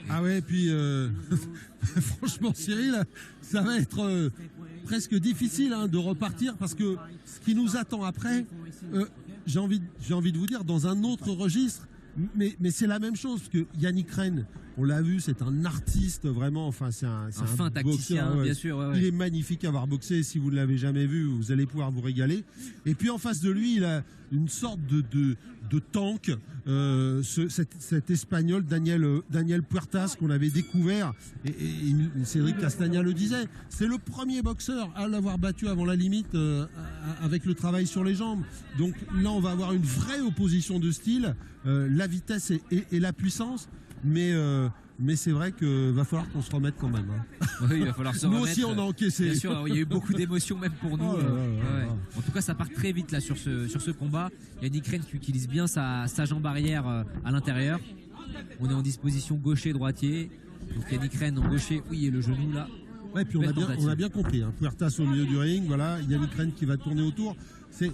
Ah ouais, puis franchement Cyril, ça va être presque difficile de repartir parce que ce qui nous attend après, j'ai envie de vous dire, dans un autre registre, mais c'est la même chose, parce que Yannick Rennes, on l'a vu, c'est un artiste vraiment, enfin c'est un fin tacticien, boxeur, bien sûr. Ouais. Il est magnifique à avoir boxé, si vous ne l'avez jamais vu, vous allez pouvoir vous régaler. Et puis en face de lui, il a une sorte de tank, cet Espagnol, Daniel Puertas, qu'on avait découvert, et Cédric Castagna le disait, c'est le premier boxeur à l'avoir battu avant la limite avec le travail sur les jambes. Donc là, on va avoir une vraie opposition de style, la vitesse et la puissance, mais c'est vrai qu'il va falloir qu'on se remette quand même. Oui, il va falloir se remettre. Nous aussi, on a encaissé. Bien sûr, il y a eu beaucoup d'émotions même pour nous. Ouais. En tout cas, ça part très vite là sur ce combat. Yannick Rennes qui utilise bien sa jambe arrière à l'intérieur. On est en disposition gaucher-droitier. Donc Yannick Rennes en gaucher, oui, et le genou là. Ouais, puis on a bien compris. Puertas au milieu du ring, voilà. Yannick Rennes qui va tourner autour. C'est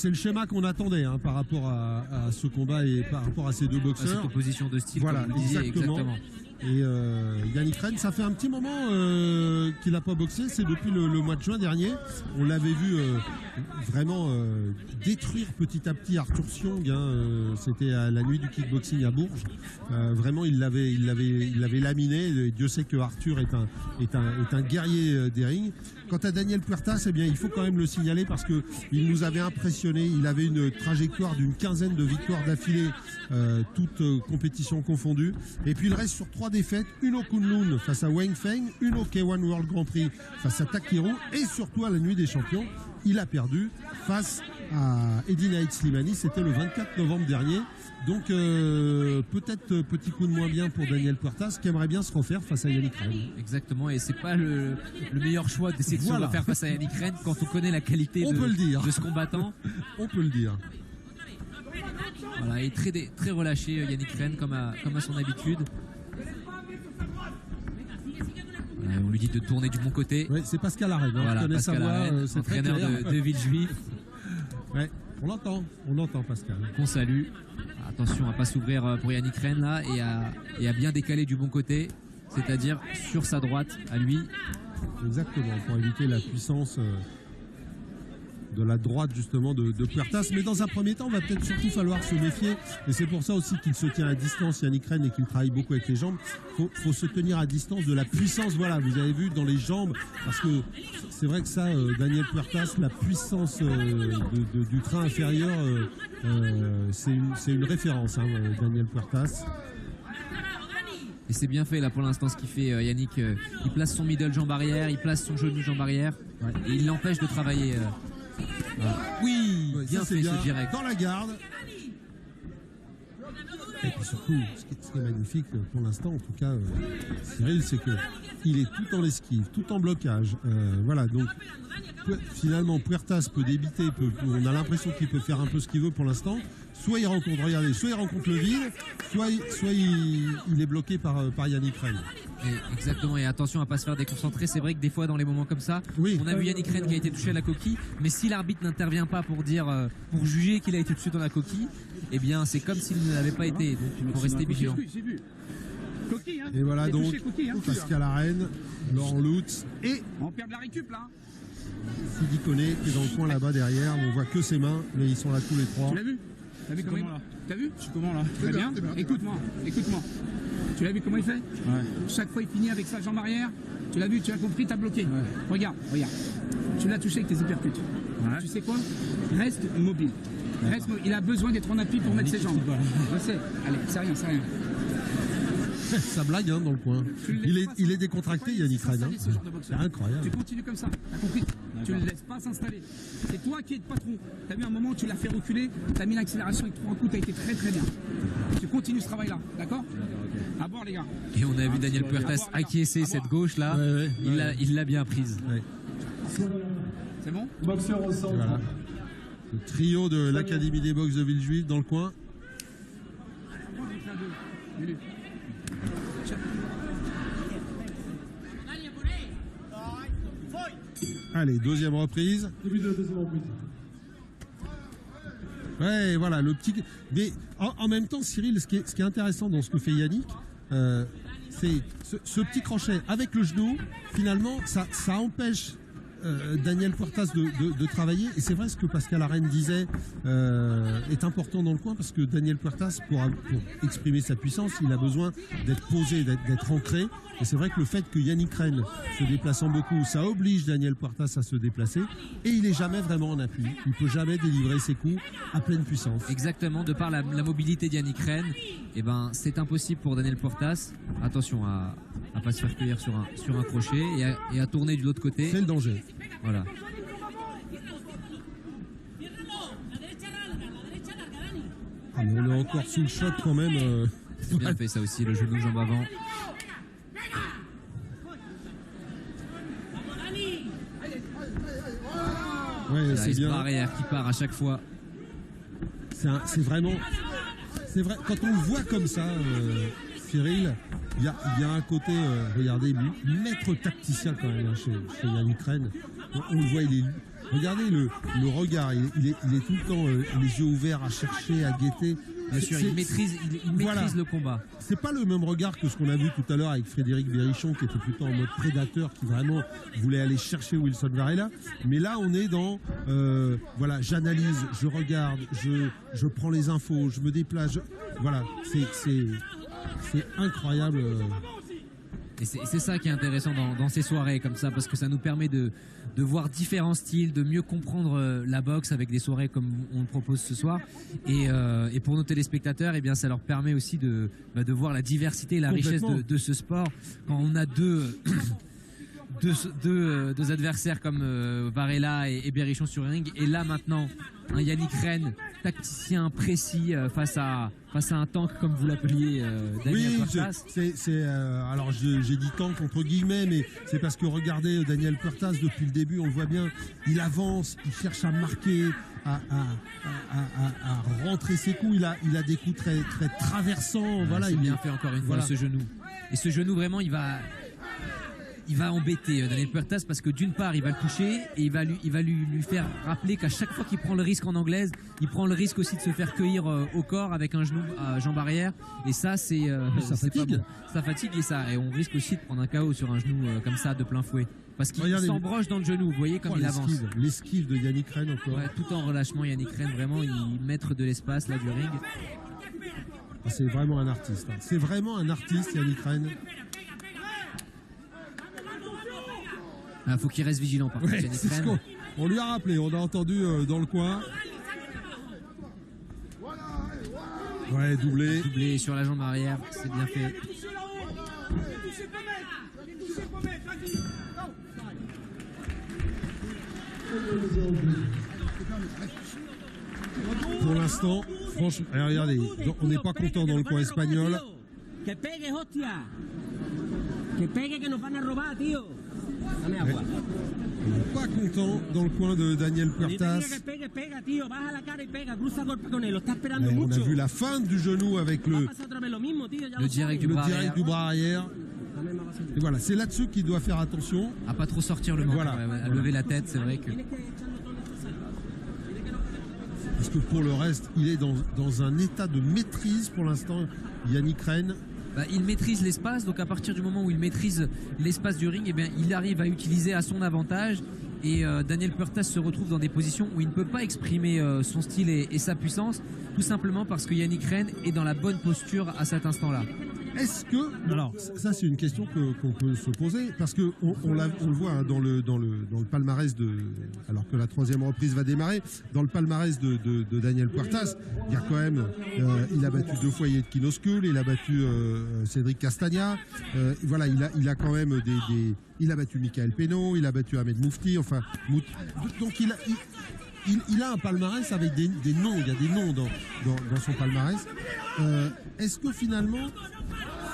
le schéma qu'on attendait par rapport à ce combat et par rapport à ces deux boxeurs. Cette opposition de style, voilà, comme vous disiez, exactement. Et Yannick Rennes, ça fait un petit moment qu'il n'a pas boxé, c'est depuis le mois de juin dernier. On l'avait vu vraiment détruire petit à petit Arthur Sion, c'était à la nuit du kickboxing à Bourges. Vraiment, il l'avait laminé. Et Dieu sait que Arthur est un guerrier des rings. Quant à Daniel Puertas, eh bien, il faut quand même le signaler parce que il nous avait impressionné. Il avait une trajectoire d'une quinzaine de victoires d'affilée, toutes compétitions confondues. Et puis il reste sur 3 défaites, une au Kunlun face à Wang Feng, une au K1 World Grand Prix face à Takeru, et surtout à la Nuit des Champions, il a perdu face à Eddie Naït Slimani. C'était le 24 novembre dernier. Donc peut-être petit coup de moins bien pour Daniel Puertas qui aimerait bien se refaire face à Yannick Rennes. Exactement, et c'est pas le meilleur choix d'essayer de se refaire face à Yannick Rennes quand on connaît la qualité de ce combattant. On peut le dire. Voilà, il est très relâché Yannick Rennes comme à son habitude. On lui dit de tourner du bon côté. Oui, c'est Pascal Arène. Voilà, Pascal Arène, entraîneur de Villejuif. Ouais, on l'entend Pascal. Qu'on salue. Attention à pas s'ouvrir pour Yannick Rennes là et à bien décaler du bon côté, c'est-à-dire sur sa droite à lui. Exactement, pour éviter la puissance de la droite justement de Puertas. Mais dans un premier temps, on va peut-être surtout falloir se méfier, et c'est pour ça aussi qu'il se tient à distance, Yannick Rennes, et qu'il travaille beaucoup avec les jambes. Faut se tenir à distance de la puissance, voilà, vous avez vu dans les jambes, parce que c'est vrai que ça, Daniel Puertas, la puissance du train inférieur, c'est une référence, Daniel Puertas. Et c'est bien fait là pour l'instant ce qu'il fait Yannick. Il place son middle jambe arrière, il place son genou jambe arrière, et il l'empêche de travailler. Oui, bien fait ce direct. Dans la garde. Et puis surtout, ce qui est magnifique pour l'instant, en tout cas, Cyril, c'est que il est tout en esquive, tout en blocage. Voilà, donc finalement, Puertas peut débiter, on a l'impression qu'il peut faire un peu ce qu'il veut pour l'instant. Soit il rencontre le vide, soit il est bloqué par Yannick Rennes. Exactement, et attention à pas se faire déconcentrer. C'est vrai que des fois dans les moments comme ça, on a vu Yannick Rennes qui a été touché à la coquille, mais si l'arbitre n'intervient pas pour juger qu'il a été touché dans la coquille, eh bien c'est comme s'il ne l'avait pas été. Donc il faut rester vigilant. Coquille, et voilà donc Pascal Arène, Laurent Lutz et on perd de la récup là. Sidi Koné qui est dans le coin là-bas derrière. On voit que ses mains, mais ils sont là tous les trois. Tu l'as vu? T'as vu comment il... T'as vu? Je suis comment là? Très bien. Écoute-moi. Tu l'as vu comment il fait? Ouais. Chaque fois il finit avec sa jambe arrière. Tu l'as vu, tu as compris, t'as bloqué. Ouais. Regarde. Tu l'as touché avec tes uppercuts. Ouais. Tu sais quoi? Reste mobile. Il a besoin d'être en appui pour mettre ses jambes. Je sais. Allez, c'est rien. Ça blague dans le coin. Il est décontracté, Yannick Rennes. C'est incroyable. Tu continues comme ça. T'as compris? Tu ne le laisses pas s'installer. C'est toi qui es le patron. T'as vu un moment où tu l'as fait reculer, t'as mis l'accélération avec 3 coups, t'as été très très bien. Tu continues ce travail-là, d'accord? À bord les gars. Et on a vu Daniel Puertas acquiescer cette gauche là. Il l'a bien prise. Ouais. C'est bon? Boxeur au centre. Voilà. Le trio de l'Académie des box de Villejuif dans le coin. Allez, deuxième reprise. Début de la deuxième reprise. Ouais, voilà, le petit... Mais en même temps, Cyril, ce qui est intéressant dans ce que fait Yannick, c'est ce petit crochet avec le genou, finalement, ça empêche Daniel Puertas de travailler. Et c'est vrai ce que Pascal Arène disait est important dans le coin, parce que Daniel Puertas, pour exprimer sa puissance, il a besoin d'être posé, d'être ancré. Et c'est vrai que le fait que Yannick Rennes se déplaçant beaucoup, ça oblige Daniel Puertas à se déplacer. Et il n'est jamais vraiment en appui. Il ne peut jamais délivrer ses coups à pleine puissance. Exactement, de par la mobilité de Yannick Rennes, eh ben, c'est impossible pour Daniel Puertas. Attention à ne pas se faire cueillir sur un crochet et à tourner de l'autre côté. C'est le danger. Voilà. Ah, mais on est encore sous le choc quand même. C'est bien fait ça aussi, le genou jambe avant. Ouais, c'est bien. Barrière qui part à chaque fois. C'est vraiment. C'est vrai, quand on le voit comme ça, Cyril, il y a un côté, regardez, maître tacticien quand même chez Yannick Rennes. On le voit, regardez le regard, il est tout le temps les yeux ouverts à chercher, à guetter. Bien sûr, il maîtrise voilà. Le combat. C'est pas le même regard que ce qu'on a vu tout à l'heure avec Frédéric Berrichon, qui était plutôt en mode prédateur, qui vraiment voulait aller chercher Wilson Varela. Mais là, on est dans, voilà, j'analyse, je regarde, je prends les infos, je me déplace. Voilà, c'est incroyable. Et c'est ça qui est intéressant dans ces soirées comme ça, parce que ça nous permet de voir différents styles, de mieux comprendre la boxe avec des soirées comme on le propose ce soir. Et pour nos téléspectateurs, eh bien, ça leur permet aussi de voir la diversité et la richesse de ce sport. Quand on a deux adversaires comme Varela et Berrichon sur le ring, et là maintenant un Yannick Rennes, tacticien précis face à un tank comme vous l'appeliez, Daniel Puertas. Alors j'ai dit tank entre guillemets, mais c'est parce que regardez Daniel Puertas depuis le début, on le voit bien, il avance, il cherche à marquer, à rentrer ses coups, il a des coups très, très traversants. Voilà, il bien fait encore une fois ce genou. Et ce genou vraiment il va embêter Daniel Puertas, parce que d'une part il va le toucher et il va lui faire rappeler qu'à chaque fois qu'il prend le risque en anglaise, il prend le risque aussi de se faire cueillir au corps avec un genou à jambe arrière, et ça ça fatigue. Bon. Ça fatigue, et on risque aussi de prendre un KO sur un genou comme ça de plein fouet, parce qu'il s'embroche dans le genou. Vous voyez comme il avance. L'esquive de Yannick Rennes encore. Ouais, tout en relâchement, Yannick Rennes vraiment il maître de l'espace là du ring. Ah, c'est vraiment un artiste. Hein. C'est vraiment un artiste, Yannick Rennes. Il faut qu'il reste vigilant par contre, Yannick Rennes. On lui a rappelé, on a entendu dans le coin. Ouais, doublé. Doublé sur la jambe arrière, c'est bien fait. Pour l'instant, franchement, regardez, on n'est pas content dans le coin espagnol. Que pegues, hostia. Que pegues, que nos van a robar, tío. On n'est pas content dans le coin de Daniel Puertas. On a vu la fin du genou avec le direct du bras arrière. Et voilà, c'est là-dessus qu'il doit faire attention. À pas trop sortir le menton, à lever la tête, c'est vrai que... Parce que pour le reste, il est dans un état de maîtrise pour l'instant, Yannick Rennes. Il maîtrise l'espace, donc à partir du moment où il maîtrise l'espace du ring, eh bien, il arrive à utiliser à son avantage, et Daniel Puertas se retrouve dans des positions où il ne peut pas exprimer son style et sa puissance, tout simplement parce que Yannick Rennes est dans la bonne posture à cet instant-là. Est-ce que, alors ça c'est une question qu'on peut se poser, parce que on le voit hein, dans le palmarès alors que la troisième reprise va démarrer, dans le palmarès de Daniel Puertas, il y a quand même, il a battu 2 fois Yedkin Oskul, il a battu Cédric Castagna, voilà, il a quand même il a battu Michael Peno, il a battu Ahmed Moufti, enfin, donc il a un palmarès avec des noms, il y a des noms dans son palmarès. Est-ce que finalement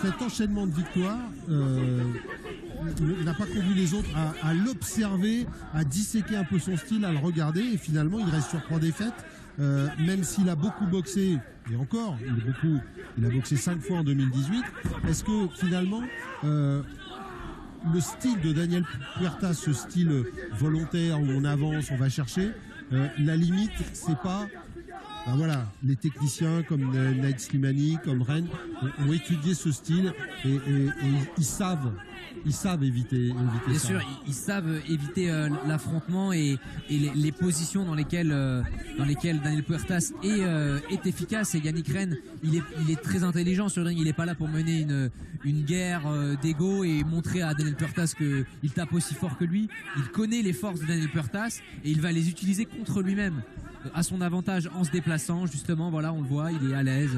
cet enchaînement de victoires n'a pas conduit les autres à l'observer, à disséquer un peu son style, à le regarder, et finalement il reste sur 3 défaites, même s'il a beaucoup boxé, et encore, il a boxé 5 fois en 2018. Est-ce que finalement le style de Daniel Puertas, ce style volontaire où on avance, on va chercher, la limite c'est pas ben voilà, les techniciens comme Naïd Slimani, comme Rennes ont étudié ce style et ils savent éviter Bien ça. sûr, ils savent éviter l'affrontement et les positions dans lesquelles Daniel Puertas est efficace. Et Yannick Rennes, il est très intelligent sur le ring. Il n'est pas là pour mener une guerre d'ego et montrer à Daniel Puertas qu'il tape aussi fort que lui. Il connaît les forces de Daniel Puertas et il va les utiliser contre lui-même à son avantage en se déplaçant. Justement, voilà, on le voit, il est à l'aise.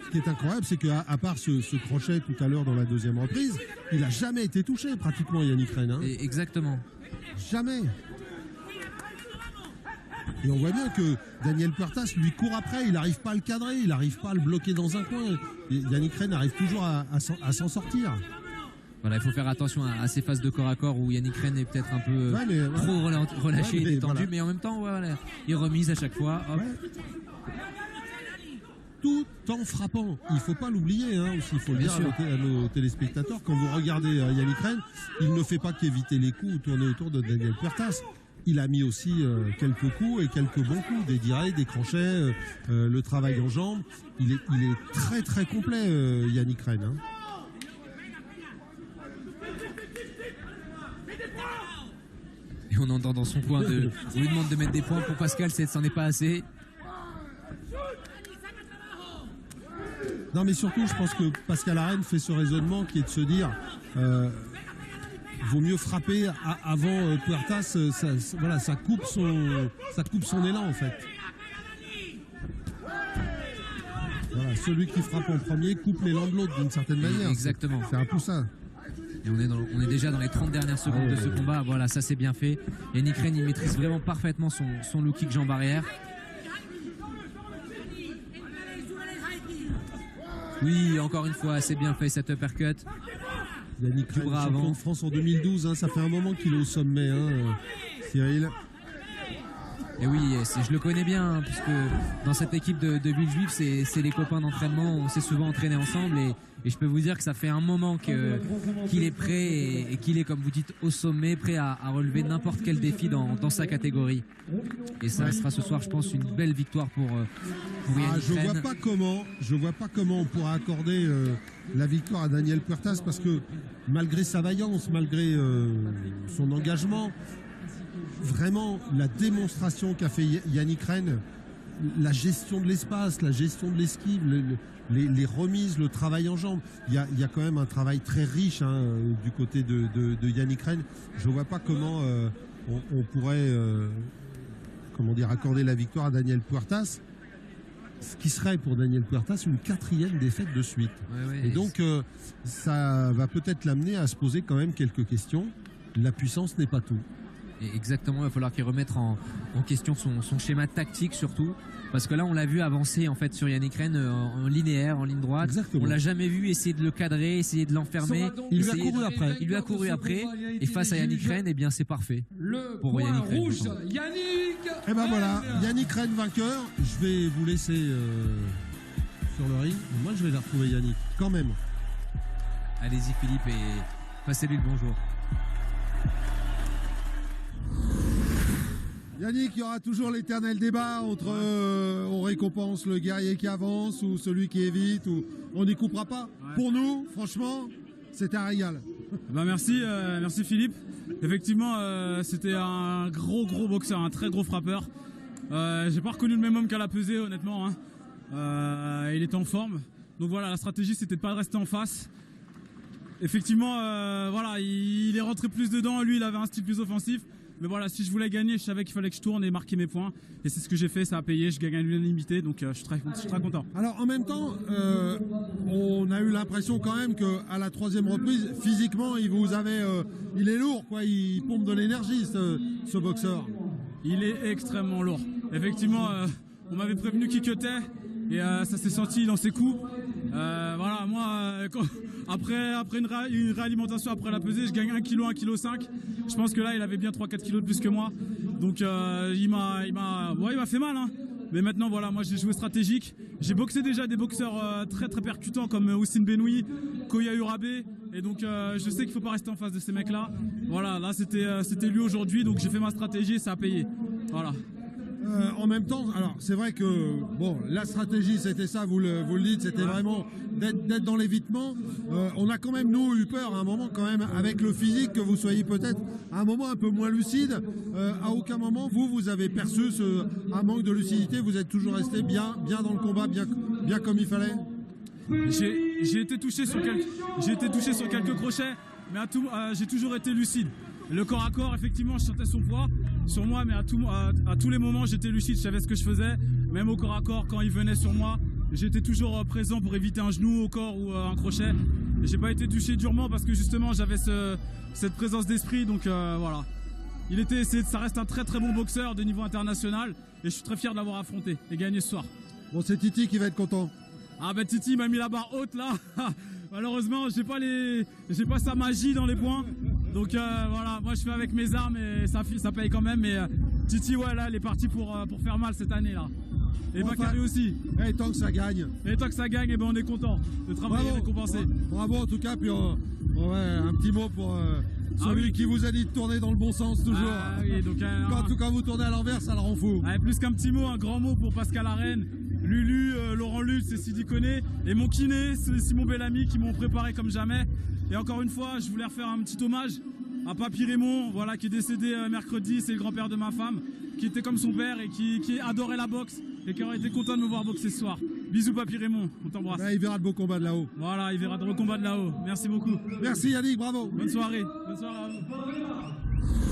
Ce qui est incroyable, c'est qu'à part ce crochet tout à l'heure dans la deuxième reprise, il n'a jamais été touché pratiquement, Yannick Rennes. Hein. Exactement. Jamais. Et on voit bien que Daniel Puertas lui court après, il n'arrive pas à le cadrer, il n'arrive pas à le bloquer dans un coin. Et Yannick Rennes arrive toujours à s'en sortir. Voilà, il faut faire attention à ces phases de corps à corps où Yannick Rennes est peut-être un peu trop relâché et détendu, voilà. Mais en même temps, voilà, il remise à chaque fois. Hop. Ouais. Tout en frappant. Il ne faut pas l'oublier, hein, aussi, il faut le dire à nos téléspectateurs. Quand vous regardez Yannick Rennes, il ne fait pas qu'éviter les coups ou tourner autour de Daniel Puertas. Il a mis aussi quelques coups et quelques bons coups, des directs, des crochets, le travail en jambes. Il est très très complet, Yannick Rennes. Hein. Et on entend dans son coin, on lui demande de mettre des points pour Pascal, c'en est pas assez. Non mais surtout je pense que Pascal Arène fait ce raisonnement qui est de se dire vaut mieux frapper avant Puertas, ça coupe son élan en fait. Voilà, celui qui frappe en premier coupe l'élan de l'autre d'une certaine manière. Exactement. C'est un peu ça. Et on est déjà dans les 30 dernières secondes de ce combat. Voilà, ça c'est bien fait. Yannick Rennes, il maîtrise vraiment parfaitement son low kick jambe arrière. Oui, encore une fois, c'est bien fait cet uppercut. Yannick Rennes, champion de France en 2012, hein, ça fait un moment qu'il est au sommet, hein, Cyril. Et oui, je le connais bien, hein, puisque dans cette équipe de Villejuif, c'est les copains d'entraînement, on s'est souvent entraîné ensemble et je peux vous dire que ça fait un moment qu'il est prêt et qu'il est, comme vous dites, au sommet, prêt à relever n'importe quel défi dans sa catégorie. Et ça sera ce soir, je pense, une belle victoire pour Yannick Rennes. Je vois pas comment on pourra accorder la victoire à Daniel Puertas parce que malgré sa vaillance, malgré son engagement, vraiment la démonstration qu'a fait Yannick Rennes, la gestion de l'espace, la gestion de l'esquive, les remises, le travail en jambes, il y a quand même un travail très riche du côté de Yannick Rennes. Je ne vois pas comment on pourrait accorder la victoire à Daniel Puertas, ce qui serait pour Daniel Puertas une 4e défaite de suite. Ouais, et donc ça va peut-être l'amener à se poser quand même quelques questions. La puissance n'est pas tout. Exactement, il va falloir qu'il remette en question son schéma tactique surtout, parce que là on l'a vu avancer en fait sur Yannick Rennes en linéaire, en ligne droite. Exactement. On l'a jamais vu essayer de le cadrer, essayer de l'enfermer. Il lui a couru après. Et face à Yannick Rennes, eh bien c'est parfait. Pour Yannick Rennes. Rouge, et ben voilà, Yannick Rennes vainqueur. Je vais vous laisser sur le ring. Moi je vais la retrouver Yannick quand même. Allez-y Philippe et passez-lui le bonjour. Yannick, il y aura toujours l'éternel débat entre on récompense le guerrier qui avance ou celui qui évite, ou on n'y coupera pas. Ouais. Pour nous, franchement, c'était un régal. Bah merci Philippe. Effectivement, c'était un gros boxeur, un très gros frappeur. J'ai pas reconnu le même homme qu'à la pesée, honnêtement. Hein. Il était en forme. Donc voilà, la stratégie, c'était de pas rester en face. Effectivement, voilà, il est rentré plus dedans. Lui, il avait un style plus offensif. Mais voilà, si je voulais gagner, je savais qu'il fallait que je tourne et marquer mes points. Et c'est ce que j'ai fait, ça a payé, je gagne à l'unanimité, donc je suis très content. Alors en même temps, on a eu l'impression quand même qu'à la 3e reprise, physiquement, il est lourd, quoi. Il pompe de l'énergie, ce boxeur. Il est extrêmement lourd. Effectivement, on m'avait prévenu qu'il cutait et ça s'est senti dans ses coups. Voilà, moi, après une réalimentation après la pesée, je gagne 1 kg, 1,5 kg. Je pense que là, il avait bien 3-4 kg de plus que moi. Donc, il m'a fait mal. Hein. Mais maintenant, voilà, moi, j'ai joué stratégique. J'ai boxé déjà des boxeurs très très percutants comme Houssine Benoui, Koya Urabe. Et donc, je sais qu'il ne faut pas rester en face de ces mecs-là. Voilà, là, c'était lui aujourd'hui. Donc, j'ai fait ma stratégie et ça a payé. Voilà. En même temps, alors c'est vrai que bon, la stratégie c'était ça, vous le dites, c'était vraiment d'être dans l'évitement. On a quand même nous eu peur à un moment quand même avec le physique que vous soyez peut-être à un moment un peu moins lucide. À aucun moment vous avez perçu un manque de lucidité. Vous êtes toujours resté bien dans le combat, bien comme il fallait. J'ai été touché sur quelques crochets, mais j'ai toujours été lucide. Le corps à corps, effectivement, je sentais son poids sur moi, mais à tous les moments, j'étais lucide, je savais ce que je faisais. Même au corps à corps, quand il venait sur moi, j'étais toujours présent pour éviter un genou au corps ou un crochet. Et j'ai pas été touché durement parce que justement, j'avais cette présence d'esprit. Donc voilà. Ça reste un très très bon boxeur de niveau international et je suis très fier de l'avoir affronté et gagné ce soir. Bon, c'est Titi qui va être content. Ah bah Titi m'a mis la barre haute là. Malheureusement, j'ai pas sa magie dans les points. Donc voilà, moi je fais avec mes armes et ça paye quand même. Mais Titi, ouais, là, il est parti pour faire mal cette année là. Et Bakary aussi. Et tant que ça gagne. Et tant que ça gagne, et ben on est content. Le travail est récompensé. Bravo en tout cas. Puis ouais, un petit mot pour celui qui vous a dit de tourner dans le bon sens toujours. Ah, oui, donc, en tout cas, vous tournez à l'envers, ça le rend fou. Plus qu'un petit mot, un grand mot pour Pascal Arène, Lulu, Laurent Lutz et Sidi Koné. Et mon kiné, c'est Simon Bellamy qui m'ont préparé comme jamais. Et encore une fois, je voulais refaire un petit hommage à Papy Raymond, voilà, qui est décédé mercredi. C'est le grand-père de ma femme, qui était comme son père et qui adorait la boxe et qui aurait été content de me voir boxer ce soir. Bisous Papy Raymond, on t'embrasse. Il verra de beaux combats de là-haut. Voilà, il verra de beaux combats de là-haut. Merci beaucoup. Merci Yannick, bravo. Bonne soirée. Bonne soirée à vous.